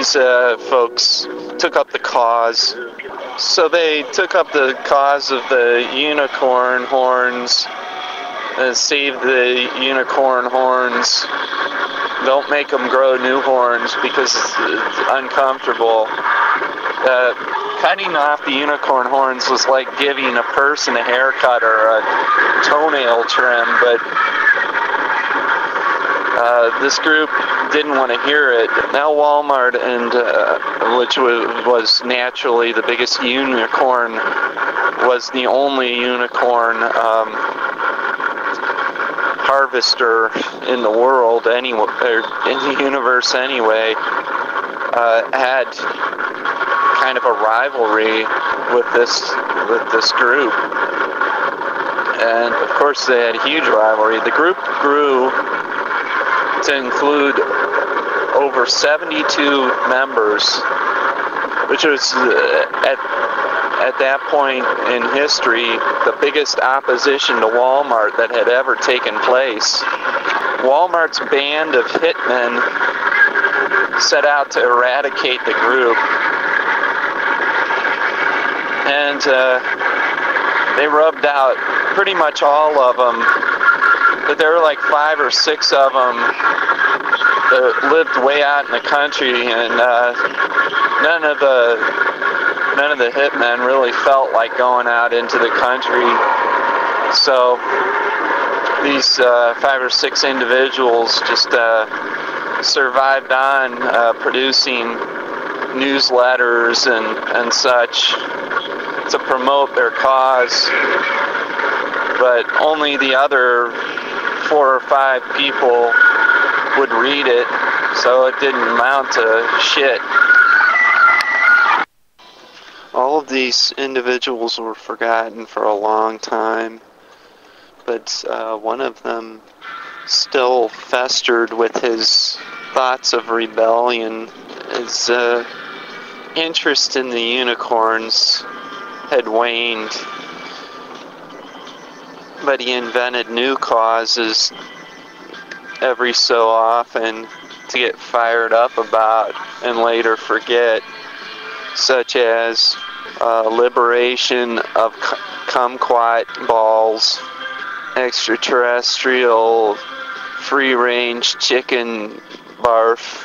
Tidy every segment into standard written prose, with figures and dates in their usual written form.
these folks took up the cause. So they took up the cause of the unicorn horns, save the unicorn horns, don't make them grow new horns because it's uncomfortable. Cutting off the unicorn horns was like giving a person a haircut or a toenail trim, but this group didn't want to hear it. Now Walmart, and which was naturally the biggest unicorn, was the only unicorn harvester in the world, or in the universe anyway, had kind of a rivalry with this group. And of course they had a huge rivalry. The group grew to include over 72 members, which was at that point in history the biggest opposition to Walmart that had ever taken place. Walmart's band of hitmen set out to eradicate the group, and they rubbed out pretty much all of them, but there were like 5 or 6 of them that lived way out in the country, and none of the hitmen really felt like going out into the country. So these 5 or 6 individuals just survived on producing newsletters and such to promote their cause, but only the other 4 or 5 people would read it, so it didn't amount to shit. All of these individuals were forgotten for a long time, but one of them still festered with his thoughts of rebellion. His interest in the unicorns had waned, but he invented new causes every so often to get fired up about and later forget, such as liberation of kumquat balls, extraterrestrial free-range chicken barf.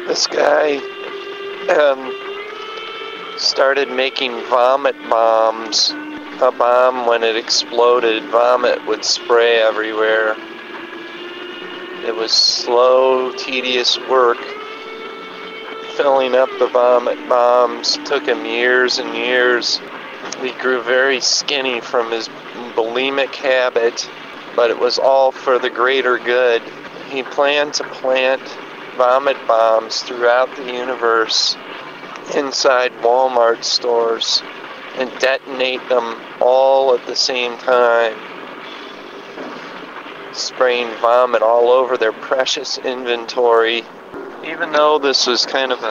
This guy started making vomit bombs. A bomb, when it exploded, vomit would spray everywhere. It was slow, tedious work. Filling up the vomit bombs took him years and years. He grew very skinny from his bulimic habit, but it was all for the greater good. He planned to plant vomit bombs throughout the universe inside Walmart stores and detonate them all at the same time, spraying vomit all over their precious inventory. Even though this was kind of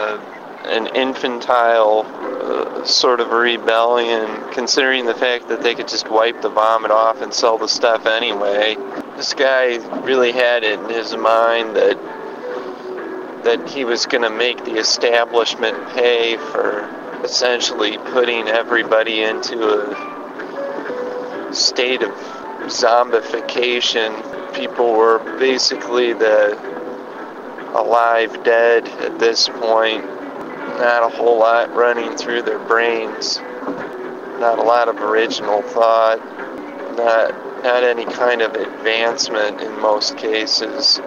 an infantile sort of rebellion, considering the fact that they could just wipe the vomit off and sell the stuff anyway, this guy really had it in his mind that he was going to make the establishment pay for essentially putting everybody into a state of zombification. People were basically the alive dead at this point. Not a whole lot running through their brains. Not a lot of original thought. Not any kind of advancement in most cases.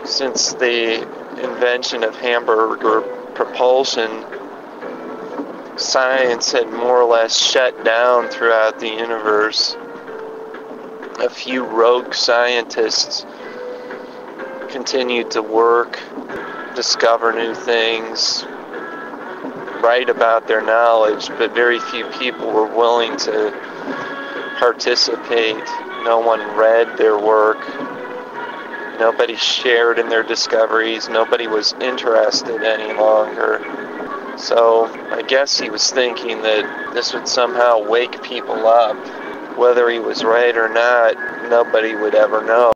Since the invention of hamburger propulsion, science had more or less shut down throughout the universe. A few rogue scientists continued to work, discover new things, write about their knowledge, but very few people were willing to participate. No one read their work. Nobody shared in their discoveries. Nobody was interested any longer. So I guess he was thinking that this would somehow wake people up. Whether he was right or not, nobody would ever know.